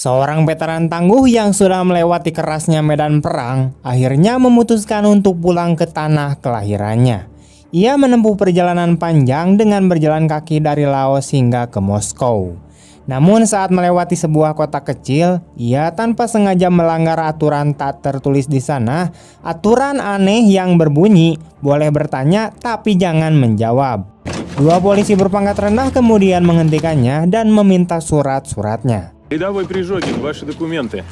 Seorang veteran tangguh yang sudah melewati kerasnya medan perang akhirnya memutuskan untuk pulang ke tanah kelahirannya. Ia menempuh perjalanan panjang dengan berjalan kaki dari Laos hingga ke Moskow. Namun saat melewati sebuah kota kecil, ia tanpa sengaja melanggar aturan tak tertulis di sana. Aturan aneh yang berbunyi, boleh bertanya tapi jangan menjawab. Dua polisi berpangkat rendah kemudian menghentikannya dan meminta surat-suratnya. Рядовой Прижогин, ваши документы.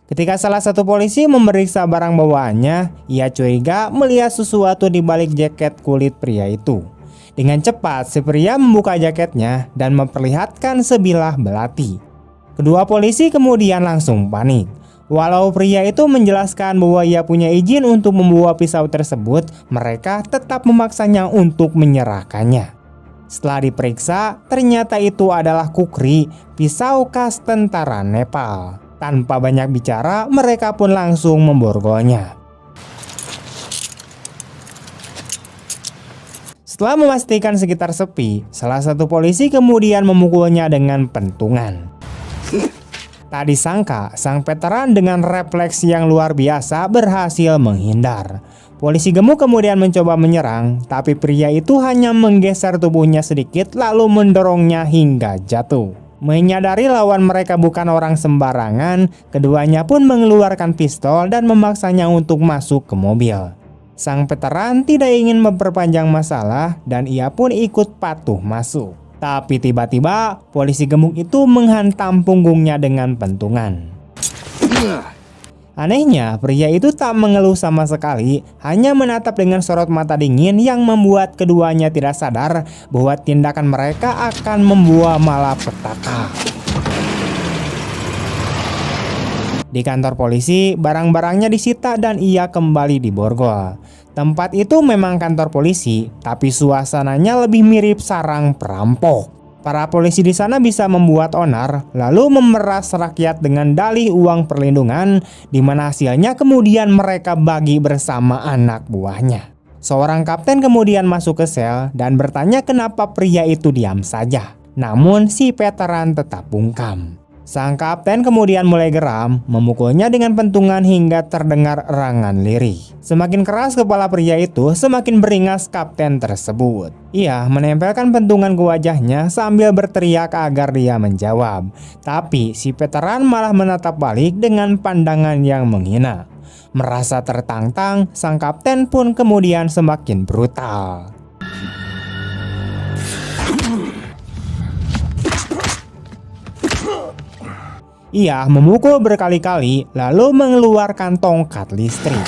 Ketika salah satu polisi memeriksa barang bawaannya, ia curiga melihat sesuatu di balik jaket kulit pria itu. Dengan cepat, si pria membuka jaketnya dan memperlihatkan sebilah belati. Kedua polisi kemudian langsung panik. Walau pria itu menjelaskan bahwa ia punya izin untuk membawa pisau tersebut, mereka tetap memaksanya untuk menyerahkannya. Setelah diperiksa, ternyata itu adalah kukri, pisau khas tentara Nepal. Tanpa banyak bicara, mereka pun langsung memborgolnya. Setelah memastikan sekitar sepi, salah satu polisi kemudian memukulnya dengan pentungan. Tak disangka, sang veteran dengan refleks yang luar biasa berhasil menghindar. Polisi gemuk kemudian mencoba menyerang, tapi pria itu hanya menggeser tubuhnya sedikit lalu mendorongnya hingga jatuh. Menyadari lawan mereka bukan orang sembarangan, keduanya pun mengeluarkan pistol dan memaksanya untuk masuk ke mobil. Sang veteran tidak ingin memperpanjang masalah dan ia pun ikut patuh masuk. Tapi tiba-tiba polisi gemuk itu menghantam punggungnya dengan pentungan. Anehnya, pria itu tak mengeluh sama sekali, hanya menatap dengan sorot mata dingin yang membuat keduanya tidak sadar bahwa tindakan mereka akan membuat malapetaka. Di kantor polisi, barang-barangnya disita dan ia kembali diborgol. Tempat itu memang kantor polisi, tapi suasananya lebih mirip sarang perampok. Para polisi di sana bisa membuat onar, lalu memeras rakyat dengan dalih uang perlindungan, di mana hasilnya kemudian mereka bagi bersama anak buahnya. Seorang kapten kemudian masuk ke sel dan bertanya kenapa pria itu diam saja. Namun si veteran tetap bungkam. Sang kapten kemudian mulai geram, memukulnya dengan pentungan hingga terdengar erangan lirih. Semakin keras kepala pria itu, semakin beringas kapten tersebut. Ia menempelkan pentungan ke wajahnya sambil berteriak agar dia menjawab. Tapi si veteran malah menatap balik dengan pandangan yang menghina. Merasa tertantang, sang kapten pun kemudian semakin brutal. Ia memukul berkali-kali lalu mengeluarkan tongkat listrik.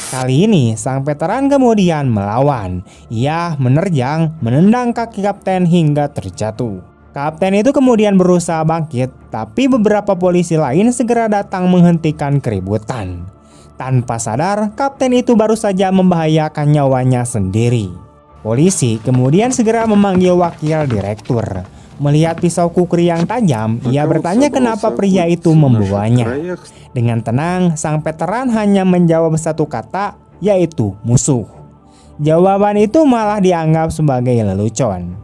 Kali ini sang veteran kemudian melawan. Ia menerjang, menendang kaki kapten hingga terjatuh. Kapten itu kemudian berusaha bangkit, tapi beberapa polisi lain segera datang menghentikan keributan. Tanpa sadar, kapten itu baru saja membahayakan nyawanya sendiri. Polisi kemudian segera memanggil wakil direktur. Melihat pisau kukri yang tajam, ia bertanya kenapa pria itu membawanya. Dengan tenang, sang veteran hanya menjawab satu kata, yaitu musuh. Jawaban itu malah dianggap sebagai lelucon.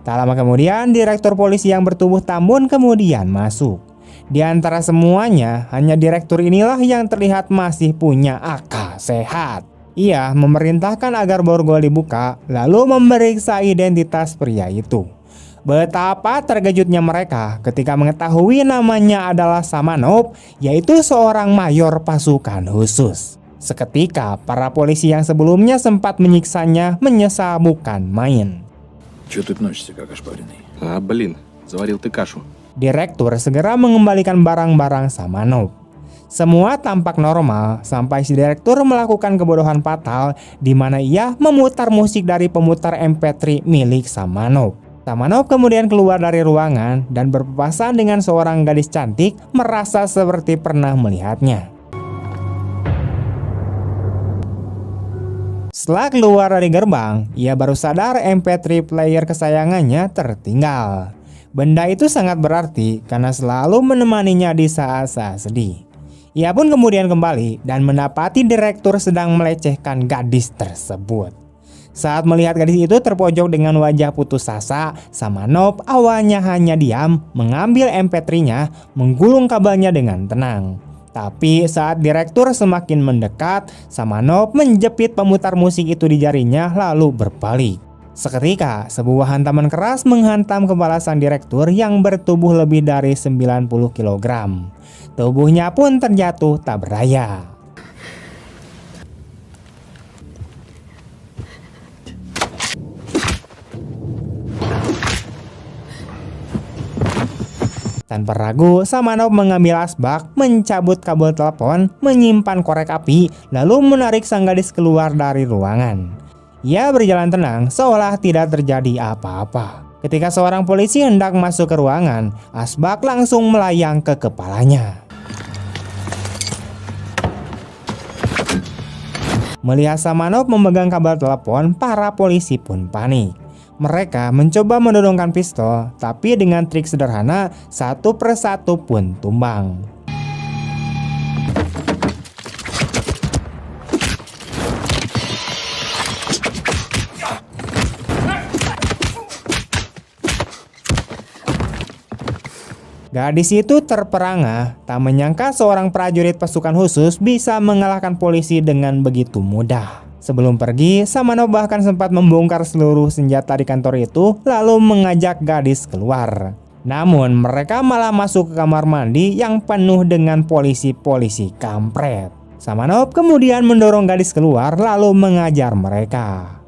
Tak lama kemudian, direktur polisi yang bertubuh tambun kemudian masuk. Di antara semuanya, hanya direktur inilah yang terlihat masih punya akal sehat. Ia memerintahkan agar borgol dibuka, lalu memeriksa identitas pria itu. Betapa terkejutnya mereka ketika mengetahui namanya adalah Samanov, yaitu seorang mayor pasukan khusus. Seketika, para polisi yang sebelumnya sempat menyiksanya menyesal bukan main. Чё тут носишься, как ошпаренный? Заварил ты кашу. Direktur segera mengembalikan barang-barang Samanov. Semua tampak normal sampai si direktur melakukan kebodohan fatal di mana ia memutar musik dari pemutar MP3 milik Samanov. Samanov kemudian keluar dari ruangan dan berpapasan dengan seorang gadis cantik, merasa seperti pernah melihatnya. Setelah keluar dari gerbang, ia baru sadar MP3 player kesayangannya tertinggal. Benda itu sangat berarti karena selalu menemaninya di saat-saat sedih. Ia pun kemudian kembali dan mendapati direktur sedang melecehkan gadis tersebut. Saat melihat gadis itu terpojok dengan wajah putus asa, Samanov awalnya hanya diam, mengambil MP3-nya, menggulung kabelnya dengan tenang. Tapi saat direktur semakin mendekat, Samanov menjepit pemutar musik itu di jarinya lalu berbalik. Seketika, sebuah hantaman keras menghantam kepala sang direktur yang bertubuh lebih dari 90 kg. Tubuhnya pun terjatuh tak berdaya. Tanpa ragu, Samanov mengambil asbak, mencabut kabel telepon, menyimpan korek api, lalu menarik sang gadis keluar dari ruangan. Ia berjalan tenang, seolah tidak terjadi apa-apa. Ketika seorang polisi hendak masuk ke ruangan, asbak langsung melayang ke kepalanya. Melihat Samanov memegang kabel telepon, para polisi pun panik. Mereka mencoba menodongkan pistol, tapi dengan trik sederhana, satu persatu pun tumbang. Gadis itu terperangah, tak menyangka seorang prajurit pasukan khusus bisa mengalahkan polisi dengan begitu mudah. Sebelum pergi, Samanov bahkan sempat membongkar seluruh senjata di kantor itu, lalu mengajak gadis keluar. Namun mereka malah masuk ke kamar mandi yang penuh dengan polisi-polisi kampret. Samanov kemudian mendorong gadis keluar lalu mengajar mereka.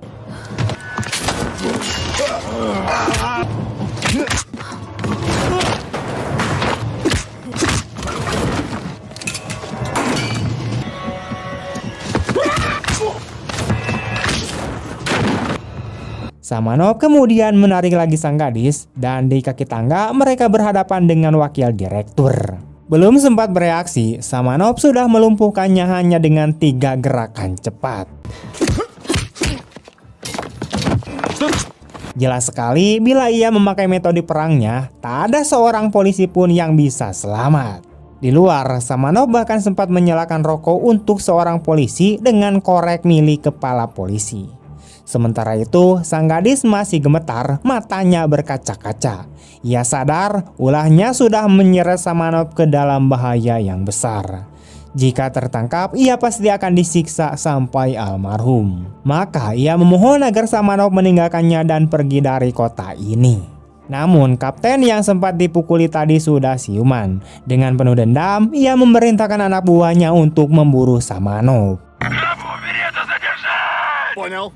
Samanov kemudian menarik lagi sang gadis, dan di kaki tangga mereka berhadapan dengan wakil direktur. Belum sempat bereaksi, Samanov sudah melumpuhkannya hanya dengan 3 gerakan cepat. Jelas sekali bila ia memakai metode perangnya, tak ada seorang polisi pun yang bisa selamat. Di luar, Samanov bahkan sempat menyalakan rokok untuk seorang polisi dengan korek milik kepala polisi. Sementara itu, sang gadis masih gemetar, matanya berkaca-kaca. Ia sadar ulahnya sudah menyeret Samanov ke dalam bahaya yang besar. Jika tertangkap, ia pasti akan disiksa sampai almarhum. Maka ia memohon agar Samanov meninggalkannya dan pergi dari kota ini. Namun, kapten yang sempat dipukuli tadi sudah siuman. Dengan penuh dendam, ia memerintahkan anak buahnya untuk memburu Samanov. Понял.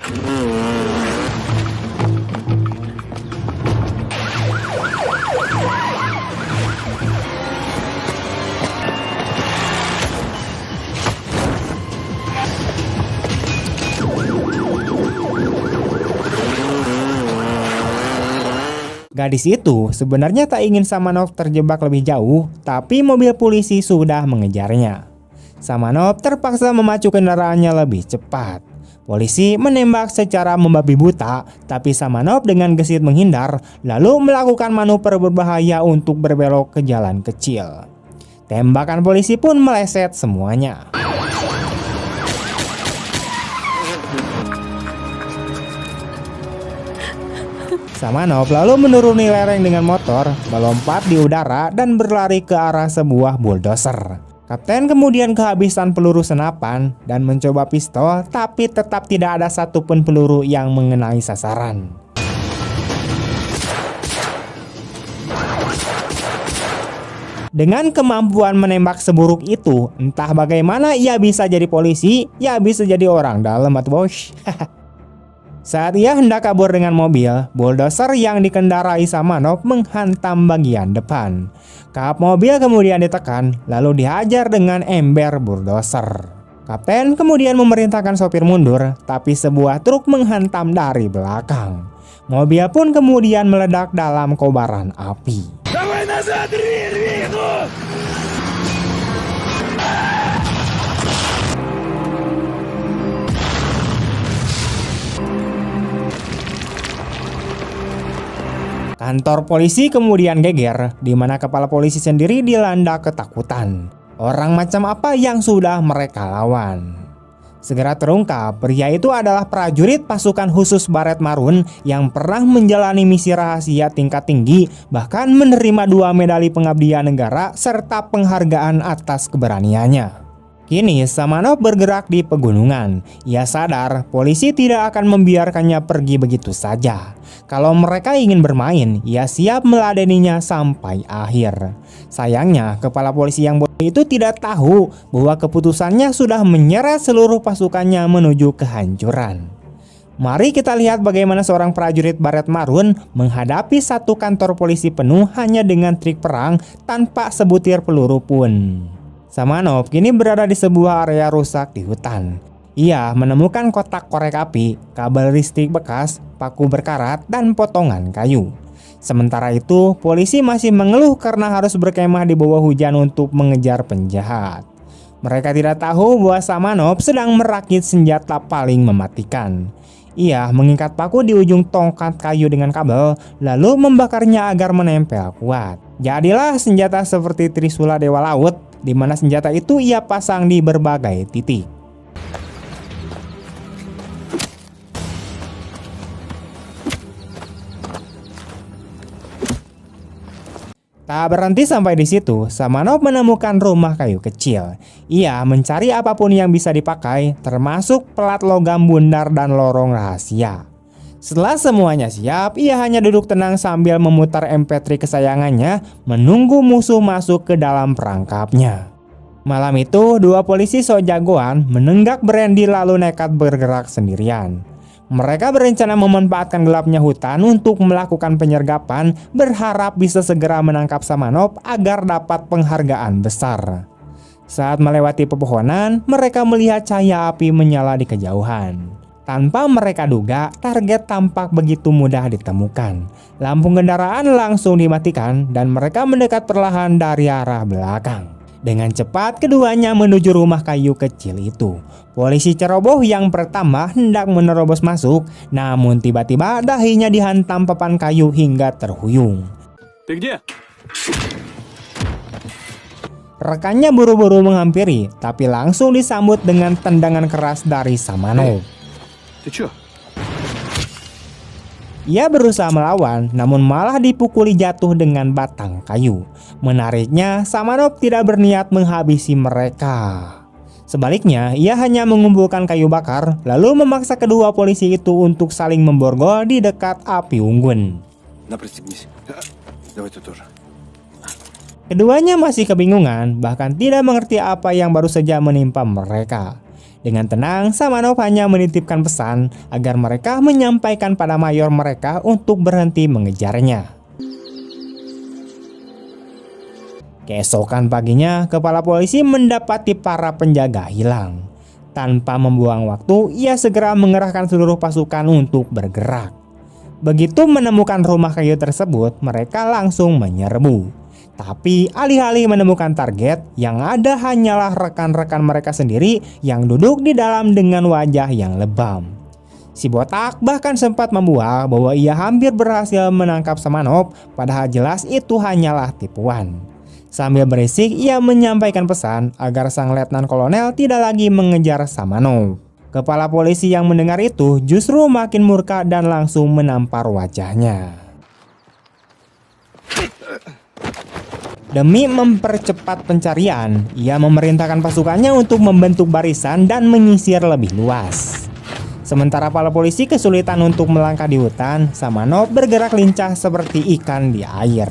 Gadis itu sebenarnya tak ingin Samanov terjebak lebih jauh, tapi mobil polisi sudah mengejarnya. Samanov terpaksa memacu kendaraannya lebih cepat. Polisi menembak secara membabi buta, tapi Samanov dengan gesit menghindar, lalu melakukan manuver berbahaya untuk berbelok ke jalan kecil. Tembakan polisi pun meleset semuanya. Samanov lalu menuruni lereng dengan motor, melompat di udara dan berlari ke arah sebuah bulldozer. Kapten kemudian kehabisan peluru senapan dan mencoba pistol, tapi tetap tidak ada satupun peluru yang mengenai sasaran. Dengan kemampuan menembak seburuk itu, entah bagaimana ia bisa jadi polisi, ya bisa jadi orang dalam atau bos. Saat ia hendak kabur dengan mobil, bulldozer yang dikendarai Samanov menghantam bagian depan. Kap mobil kemudian ditekan, lalu dihajar dengan ember bulldozer. Kapten kemudian memerintahkan sopir mundur, tapi sebuah truk menghantam dari belakang. Mobil pun kemudian meledak dalam kobaran api. Давай назад, рви, ну! Kantor polisi kemudian geger, di mana kepala polisi sendiri dilanda ketakutan. Orang macam apa yang sudah mereka lawan? Segera terungkap, pria itu adalah prajurit pasukan khusus Baret Marun yang pernah menjalani misi rahasia tingkat tinggi, bahkan menerima 2 medali pengabdian negara serta penghargaan atas keberaniannya. Kini Samanov bergerak di pegunungan. Ia sadar polisi tidak akan membiarkannya pergi begitu saja. Kalau mereka ingin bermain, ia siap meladeninya sampai akhir. Sayangnya, kepala polisi yang bodoh itu tidak tahu bahwa keputusannya sudah menyeret seluruh pasukannya menuju kehancuran. Mari kita lihat bagaimana seorang prajurit Baret Marun menghadapi satu kantor polisi penuh hanya dengan trik perang tanpa sebutir peluru pun. Samanov kini berada di sebuah area rusak di hutan. Ia menemukan kotak korek api, kabel listrik bekas, paku berkarat, dan potongan kayu. Sementara itu, polisi masih mengeluh karena harus berkemah di bawah hujan untuk mengejar penjahat. Mereka tidak tahu bahwa Samanov sedang merakit senjata paling mematikan. Ia mengikat paku di ujung tongkat kayu dengan kabel, lalu membakarnya agar menempel kuat. Jadilah senjata seperti Trisula Dewa Laut, di mana senjata itu ia pasang di berbagai titik. Tak berhenti sampai di situ, Samanov menemukan rumah kayu kecil. Ia mencari apapun yang bisa dipakai, termasuk pelat logam bundar dan lorong rahasia. Setelah semuanya siap, ia hanya duduk tenang sambil memutar MP3 kesayangannya, menunggu musuh masuk ke dalam perangkapnya. Malam itu, 2 polisi so jagoan menenggak brandy lalu nekat bergerak sendirian. Mereka berencana memanfaatkan gelapnya hutan untuk melakukan penyergapan, berharap bisa segera menangkap Samanov agar dapat penghargaan besar. Saat melewati pepohonan, mereka melihat cahaya api menyala di kejauhan. Tanpa mereka duga, target tampak begitu mudah ditemukan. Lampu kendaraan langsung dimatikan dan mereka mendekat perlahan dari arah belakang. Dengan cepat keduanya menuju rumah kayu kecil itu. Polisi ceroboh yang pertama hendak menerobos masuk, namun tiba-tiba dahinya dihantam papan kayu hingga terhuyung. Ты где? Rekannya buru-buru menghampiri, tapi langsung disambut dengan tendangan keras dari Samanov. Ты чё? Ia berusaha melawan, namun malah dipukuli jatuh dengan batang kayu. Menariknya, Samanov tidak berniat menghabisi mereka. Sebaliknya, ia hanya mengumpulkan kayu bakar, lalu memaksa kedua polisi itu untuk saling memborgol di dekat api unggun. На, пристегнись. Давай ты тоже. Keduanya masih kebingungan, bahkan tidak mengerti apa yang baru saja menimpa mereka. Dengan tenang, Samanov hanya menitipkan pesan agar mereka menyampaikan pada mayor mereka untuk berhenti mengejarnya. Keesokan paginya, kepala polisi mendapati para penjaga hilang. Tanpa membuang waktu, ia segera mengerahkan seluruh pasukan untuk bergerak. Begitu menemukan rumah kayu tersebut, mereka langsung menyerbu. Tapi alih-alih menemukan target, yang ada hanyalah rekan-rekan mereka sendiri yang duduk di dalam dengan wajah yang lebam. Si botak bahkan sempat membual bahwa ia hampir berhasil menangkap Samanov, padahal jelas itu hanyalah tipuan. Sambil berisik, ia menyampaikan pesan agar sang letnan kolonel tidak lagi mengejar Samanov. Kepala polisi yang mendengar itu justru makin murka dan langsung menampar wajahnya. Demi mempercepat pencarian, ia memerintahkan pasukannya untuk membentuk barisan dan menyisir lebih luas. Sementara para polisi kesulitan untuk melangkah di hutan, Samanov bergerak lincah seperti ikan di air.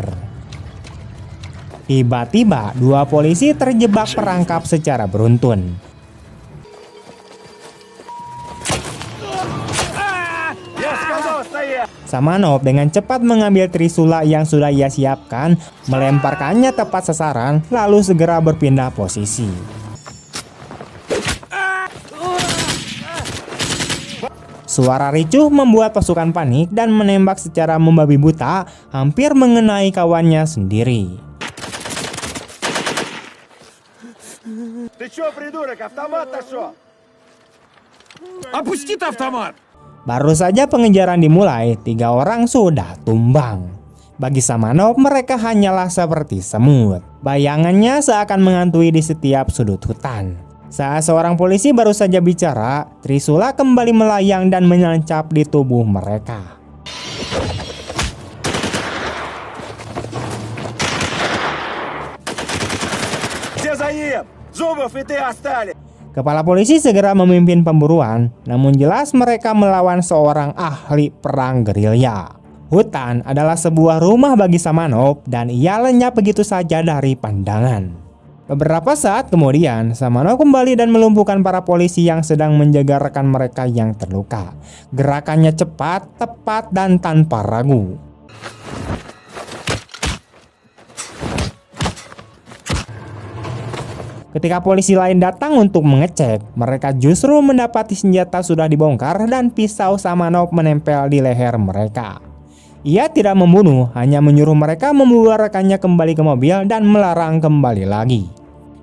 Tiba-tiba, 2 polisi terjebak perangkap secara beruntun. Samanov dengan cepat mengambil Trisula yang sudah ia siapkan, melemparkannya tepat sasaran, lalu segera berpindah posisi. Suara ricuh membuat pasukan panik dan menembak secara membabi buta, hampir mengenai kawannya sendiri. Ты чё, придурок, автомат-то шо? Опусти автомат! Baru saja pengejaran dimulai, 3 orang sudah tumbang. Bagi Samanov, mereka hanyalah seperti semut. Bayangannya seakan menghantui di setiap sudut hutan. Saat seorang polisi baru saja bicara, trisula kembali melayang dan menancap di tubuh mereka. Все за ним! Зубов и ты остались! Kepala polisi segera memimpin pemburuan, namun jelas mereka melawan seorang ahli perang gerilya. Hutan adalah sebuah rumah bagi Samanov dan ia lenyap begitu saja dari pandangan. Beberapa saat kemudian, Samanov kembali dan melumpuhkan para polisi yang sedang menjaga rekan mereka yang terluka. Gerakannya cepat, tepat, dan tanpa ragu. Ketika polisi lain datang untuk mengecek, mereka justru mendapati senjata sudah dibongkar dan pisau Samanov menempel di leher mereka. Ia tidak membunuh, hanya menyuruh mereka membawa rekannya kembali ke mobil dan melarang kembali lagi.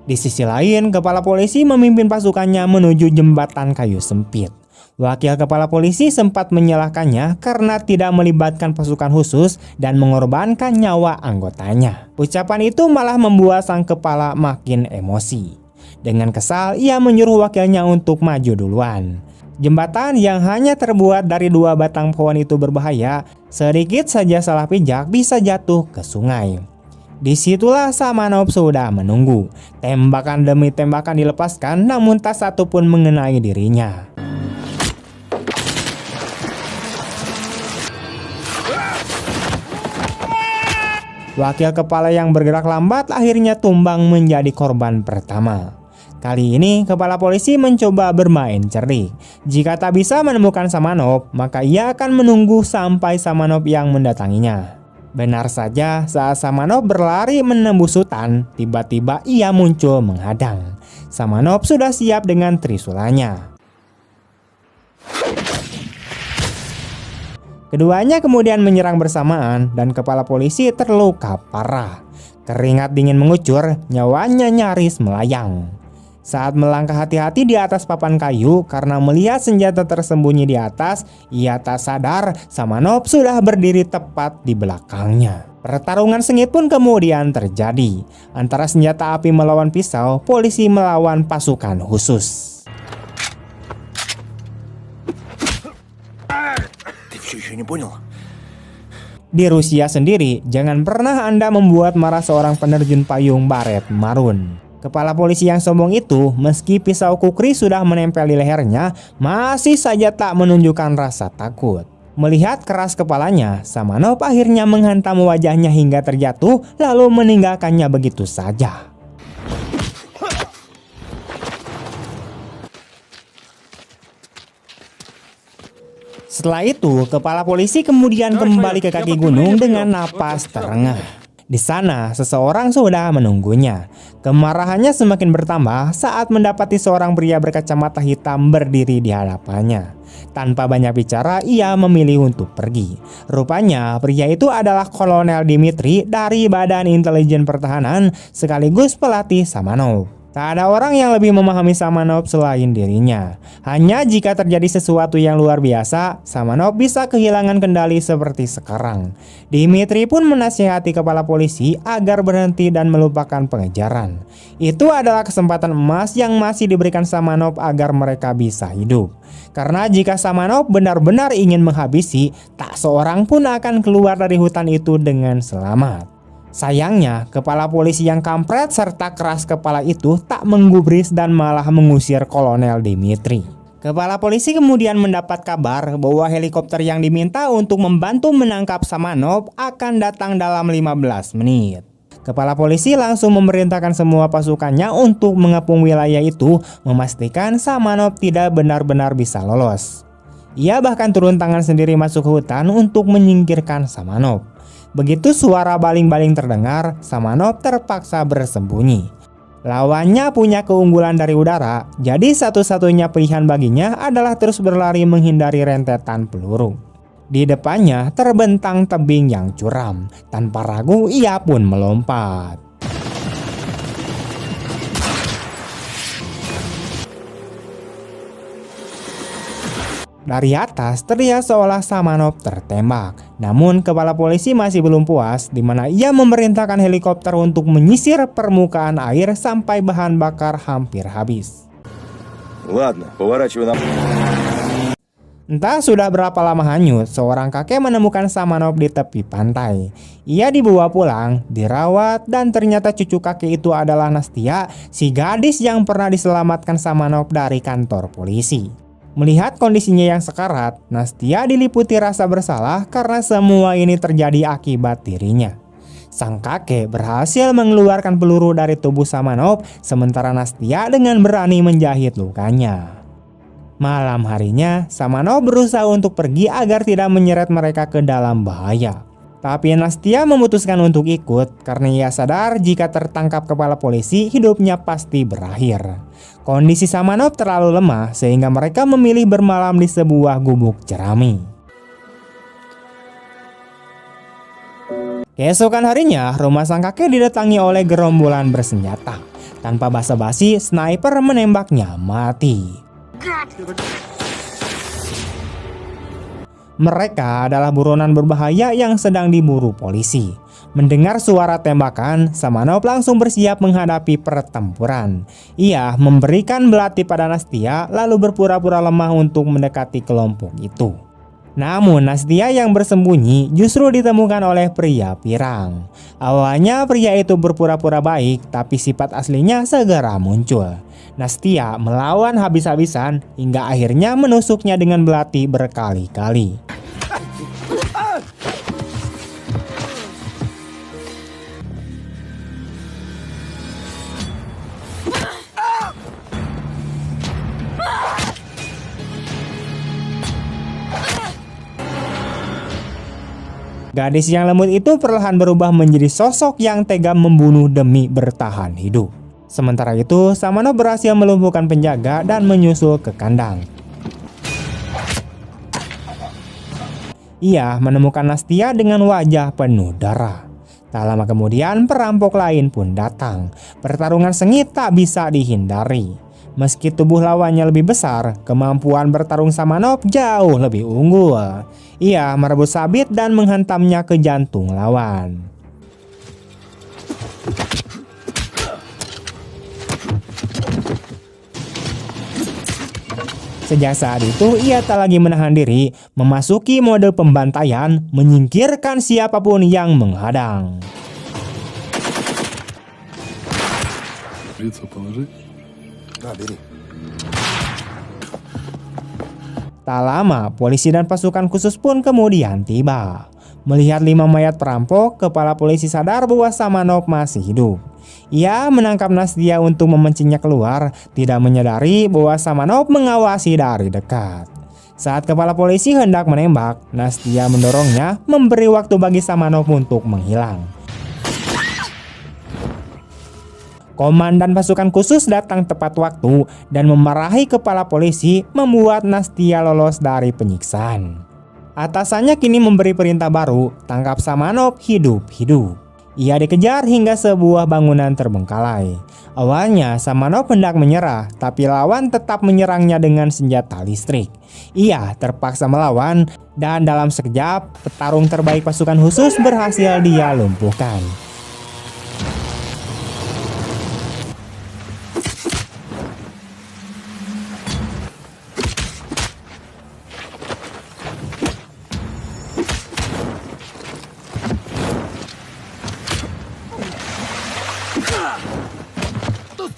Di sisi lain, kepala polisi memimpin pasukannya menuju jembatan kayu sempit. Wakil kepala polisi sempat menyalahkannya karena tidak melibatkan pasukan khusus dan mengorbankan nyawa anggotanya. Ucapan itu malah membuat sang kepala makin emosi. Dengan kesal, ia menyuruh wakilnya untuk maju duluan. Jembatan yang hanya terbuat dari 2 batang pohon itu berbahaya, sedikit saja salah pijak bisa jatuh ke sungai. Disitulah Samanov sudah menunggu. Tembakan demi tembakan dilepaskan, namun tak satu pun mengenai dirinya. Wakil kepala yang bergerak lambat akhirnya tumbang menjadi korban pertama. Kali ini kepala polisi mencoba bermain cerdik. Jika tak bisa menemukan Samanov, maka ia akan menunggu sampai Samanov yang mendatanginya. Benar saja, saat Samanov berlari menembus hutan, tiba-tiba ia muncul menghadang. Samanov sudah siap dengan trisulanya. Keduanya kemudian menyerang bersamaan dan kepala polisi terluka parah. Keringat dingin mengucur, nyawanya nyaris melayang. Saat melangkah hati-hati di atas papan kayu karena melihat senjata tersembunyi di atas, ia tak sadar Samanov sudah berdiri tepat di belakangnya. Pertarungan sengit pun kemudian terjadi. Antara senjata api melawan pisau, polisi melawan pasukan khusus. Ты все еще не понял? Di Rusia sendiri, jangan pernah Anda membuat marah seorang penerjun payung baret marun. Kepala polisi yang sombong itu, meski pisau kukri sudah menempel di lehernya, masih saja tak menunjukkan rasa takut. Melihat keras kepalanya, Samanov akhirnya menghantam wajahnya hingga terjatuh, lalu meninggalkannya begitu saja. Setelah itu, kepala polisi kemudian kembali ke kaki gunung dengan napas terengah. Di sana, seseorang sudah menunggunya. Kemarahannya semakin bertambah saat mendapati seorang pria berkacamata hitam berdiri di hadapannya. Tanpa banyak bicara, ia memilih untuk pergi. Rupanya, pria itu adalah Kolonel Dmitri dari Badan Intelijen Pertahanan sekaligus pelatih Samanov. Tak ada orang yang lebih memahami Samanov selain dirinya. Hanya jika terjadi sesuatu yang luar biasa, Samanov bisa kehilangan kendali seperti sekarang. Dmitri pun menasihati kepala polisi agar berhenti dan melupakan pengejaran. Itu adalah kesempatan emas yang masih diberikan Samanov agar mereka bisa hidup. Karena jika Samanov benar-benar ingin menghabisi, tak seorang pun akan keluar dari hutan itu dengan selamat. Sayangnya, kepala polisi yang kampret serta keras kepala itu tak menggubris dan malah mengusir Kolonel Dmitri. Kepala polisi kemudian mendapat kabar bahwa helikopter yang diminta untuk membantu menangkap Samanov akan datang dalam 15 menit. Kepala polisi langsung memerintahkan semua pasukannya untuk mengepung wilayah itu, memastikan Samanov tidak benar-benar bisa lolos. Ia bahkan turun tangan sendiri masuk ke hutan untuk menyingkirkan Samanov. Begitu suara baling-baling terdengar, Samanov terpaksa bersembunyi. Lawannya punya keunggulan dari udara, jadi satu-satunya pilihan baginya adalah terus berlari menghindari rentetan peluru. Di depannya terbentang tebing yang curam. Tanpa ragu, ia pun melompat. Dari atas terlihat seolah Samanov tertembak. Namun kepala polisi masih belum puas, di mana ia memerintahkan helikopter untuk menyisir permukaan air sampai bahan bakar hampir habis. Ладно, поворачивай на... Entah sudah berapa lama hanyut, seorang kakek menemukan Samanov di tepi pantai. Ia dibawa pulang, dirawat, dan ternyata cucu kakek itu adalah Nastia, si gadis yang pernah diselamatkan Samanov dari kantor polisi. Melihat kondisinya yang sekarat, Nastia diliputi rasa bersalah karena semua ini terjadi akibat dirinya. Sang kakek berhasil mengeluarkan peluru dari tubuh Samanov, sementara Nastia dengan berani menjahit lukanya. Malam harinya, Samanov berusaha untuk pergi agar tidak menyeret mereka ke dalam bahaya. Tapi Nastia memutuskan untuk ikut karena ia sadar jika tertangkap kepala polisi, hidupnya pasti berakhir. Kondisi Samanov terlalu lemah sehingga mereka memilih bermalam di sebuah gubuk jerami. Keesokan harinya, rumah sang kakek didatangi oleh gerombolan bersenjata. Tanpa basa-basi, sniper menembaknya mati. Mereka adalah buronan berbahaya yang sedang diburu polisi. Mendengar suara tembakan, Samanov langsung bersiap menghadapi pertempuran. Ia memberikan belati pada Nastia lalu berpura-pura lemah untuk mendekati kelompok itu. Namun Nastia yang bersembunyi justru ditemukan oleh pria pirang. Awalnya pria itu berpura-pura baik, tapi sifat aslinya segera muncul. Nastia melawan habis-habisan hingga akhirnya menusuknya dengan belati berkali-kali. Gadis yang lembut itu perlahan berubah menjadi sosok yang tega membunuh demi bertahan hidup. Sementara itu, Samanov berhasil melumpuhkan penjaga dan menyusul ke kandang. Ia menemukan Nastia dengan wajah penuh darah. Tak lama kemudian, perampok lain pun datang. Pertarungan sengit tak bisa dihindari. Meski tubuh lawannya lebih besar, kemampuan bertarung Samanov jauh lebih unggul. Ia merebut sabit dan menghantamnya ke jantung lawan. Sejak saat itu, ia tak lagi menahan diri, memasuki mode pembantaian, menyingkirkan siapapun yang menghadang. Tak lama, polisi dan pasukan khusus pun kemudian tiba. Melihat 5 mayat perampok, kepala polisi sadar bahwa Samanov masih hidup. Ia menangkap Nastia untuk memancingnya keluar, tidak menyadari bahwa Samanov mengawasi dari dekat. Saat kepala polisi hendak menembak, Nastia mendorongnya, memberi waktu bagi Samanov untuk menghilang. Komandan pasukan khusus datang tepat waktu dan memarahi kepala polisi, membuat Nastia lolos dari penyiksaan. Atasannya kini memberi perintah baru, tangkap Samanov hidup-hidup. Ia dikejar hingga sebuah bangunan terbengkalai. Awalnya Samanov hendak menyerah, tapi lawan tetap menyerangnya dengan senjata listrik. Ia terpaksa melawan dan dalam sekejap, petarung terbaik pasukan khusus berhasil dia lumpuhkan.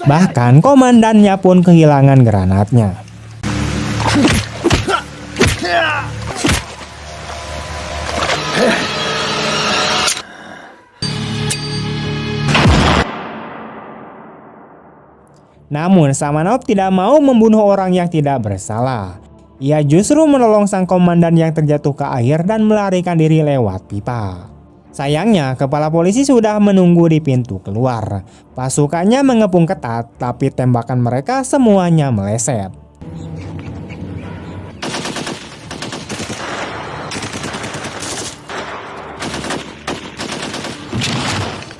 Bahkan komandannya pun kehilangan granatnya. Namun Samanov tidak mau membunuh orang yang tidak bersalah. Ia justru menolong sang komandan yang terjatuh ke air dan melarikan diri lewat pipa. Sayangnya, kepala polisi sudah menunggu di pintu keluar. Pasukannya mengepung ketat, tapi tembakan mereka semuanya meleset.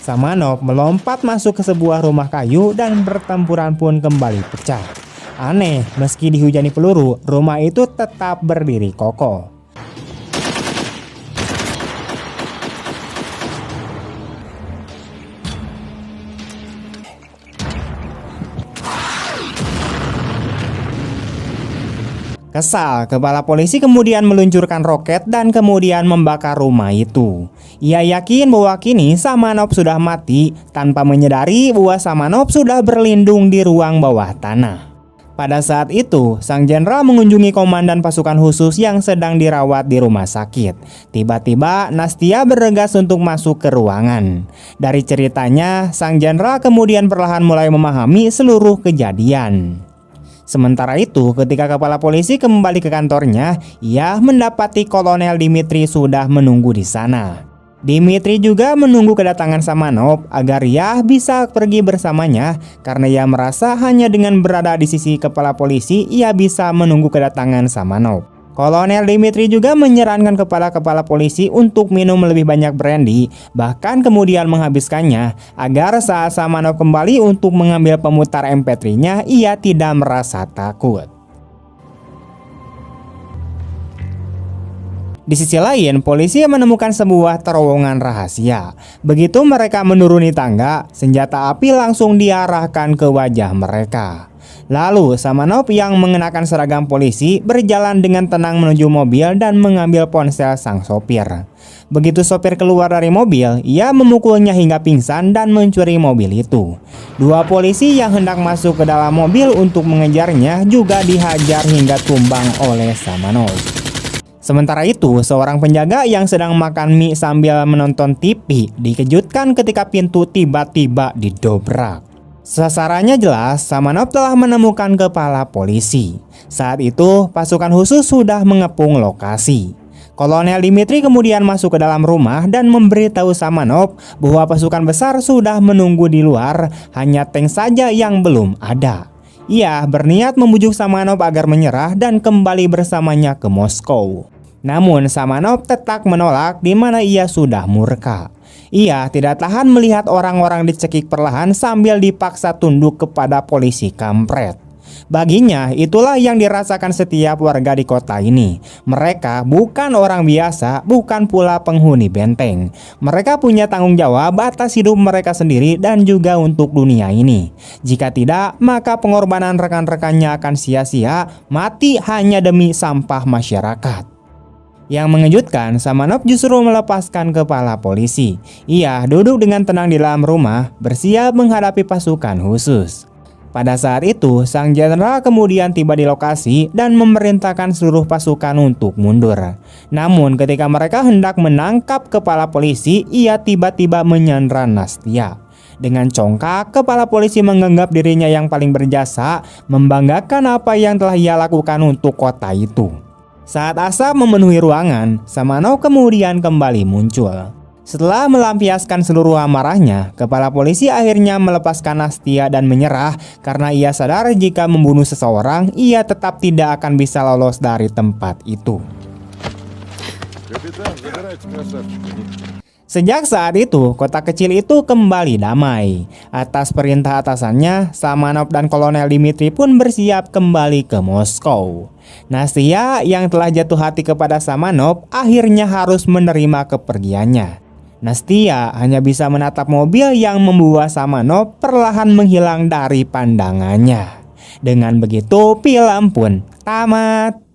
Samanov melompat masuk ke sebuah rumah kayu dan pertempuran pun kembali pecah. Aneh, meski dihujani peluru, rumah itu tetap berdiri kokoh. Kesal, kepala polisi kemudian meluncurkan roket dan kemudian membakar rumah itu. Ia yakin bahwa kini Samanov sudah mati tanpa menyadari bahwa Samanov sudah berlindung di ruang bawah tanah. Pada saat itu, sang jenderal mengunjungi komandan pasukan khusus yang sedang dirawat di rumah sakit. Tiba-tiba, Nastia bergegas untuk masuk ke ruangan. Dari ceritanya, sang jenderal kemudian perlahan mulai memahami seluruh kejadian. Sementara itu, ketika kepala polisi kembali ke kantornya, ia mendapati Kolonel Dimitri sudah menunggu di sana. Dimitri juga menunggu kedatangan Samanov agar ia bisa pergi bersamanya karena ia merasa hanya dengan berada di sisi kepala polisi ia bisa menunggu kedatangan Samanov. Kolonel Dimitri juga menyarankan kepada kepala polisi untuk minum lebih banyak brandy, bahkan kemudian menghabiskannya agar saat Samanov kembali untuk mengambil pemutar MP3-nya ia tidak merasa takut. Di sisi lain, polisi menemukan sebuah terowongan rahasia. Begitu mereka menuruni tangga, senjata api langsung diarahkan ke wajah mereka. Lalu Samanov yang mengenakan seragam polisi berjalan dengan tenang menuju mobil dan mengambil ponsel sang sopir. Begitu sopir keluar dari mobil, ia memukulnya hingga pingsan dan mencuri mobil itu. Dua polisi yang hendak masuk ke dalam mobil untuk mengejarnya juga dihajar hingga tumbang oleh Samanov. Sementara itu, seorang penjaga yang sedang makan mie sambil menonton TV dikejutkan ketika pintu tiba-tiba didobrak. Sasarannya jelas, Samanov telah menemukan kepala polisi. Saat itu, pasukan khusus sudah mengepung lokasi. Kolonel Dimitri kemudian masuk ke dalam rumah dan memberitahu Samanov bahwa pasukan besar sudah menunggu di luar, hanya tank saja yang belum ada. Ia berniat membujuk Samanov agar menyerah dan kembali bersamanya ke Moskow. Namun Samanov tetap menolak di mana ia sudah murka. Ia tidak tahan melihat orang-orang dicekik perlahan sambil dipaksa tunduk kepada polisi kampret. Baginya, itulah yang dirasakan setiap warga di kota ini. Mereka bukan orang biasa, bukan pula penghuni benteng. Mereka punya tanggung jawab atas hidup mereka sendiri dan juga untuk dunia ini. Jika tidak, maka pengorbanan rekan-rekannya akan sia-sia, mati hanya demi sampah masyarakat. Yang mengejutkan, Samanov justru melepaskan kepala polisi. Ia duduk dengan tenang di dalam rumah, bersiap menghadapi pasukan khusus. Pada saat itu, sang jenderal kemudian tiba di lokasi dan memerintahkan seluruh pasukan untuk mundur. Namun ketika mereka hendak menangkap kepala polisi, ia tiba-tiba menyandra Nastia. Dengan congkak, kepala polisi menganggap dirinya yang paling berjasa, membanggakan apa yang telah ia lakukan untuk kota itu. Saat asap memenuhi ruangan, Samanov kemudian kembali muncul. Setelah melampiaskan seluruh amarahnya, kepala polisi akhirnya melepaskan Nastia dan menyerah karena ia sadar jika membunuh seseorang, ia tetap tidak akan bisa lolos dari tempat itu. Sejak saat itu, kota kecil itu kembali damai. Atas perintah atasannya, Samanov dan Kolonel Dimitri pun bersiap kembali ke Moskow. Nastia yang telah jatuh hati kepada Samanov akhirnya harus menerima kepergiannya. Nastia hanya bisa menatap mobil yang membawa Samanov perlahan menghilang dari pandangannya. Dengan begitu, film pun tamat.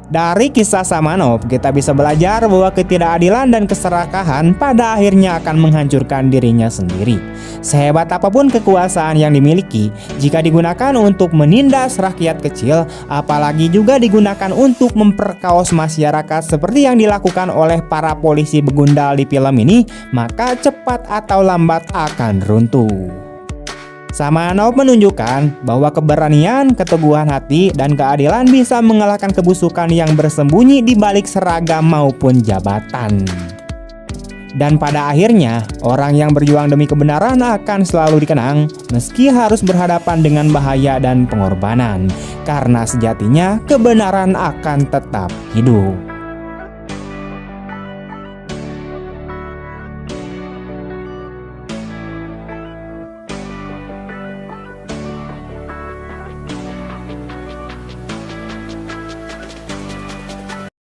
Dari kisah Samanov, kita bisa belajar bahwa ketidakadilan dan keserakahan pada akhirnya akan menghancurkan dirinya sendiri. Sehebat apapun kekuasaan yang dimiliki, jika digunakan untuk menindas rakyat kecil, apalagi juga digunakan untuk memperkaos masyarakat seperti yang dilakukan oleh para polisi begundal di film ini, maka cepat atau lambat akan runtuh. Samanov menunjukkan bahwa keberanian, keteguhan hati, dan keadilan bisa mengalahkan kebusukan yang bersembunyi di balik seragam maupun jabatan. Dan pada akhirnya, orang yang berjuang demi kebenaran akan selalu dikenang meski harus berhadapan dengan bahaya dan pengorbanan. Karena sejatinya kebenaran akan tetap hidup.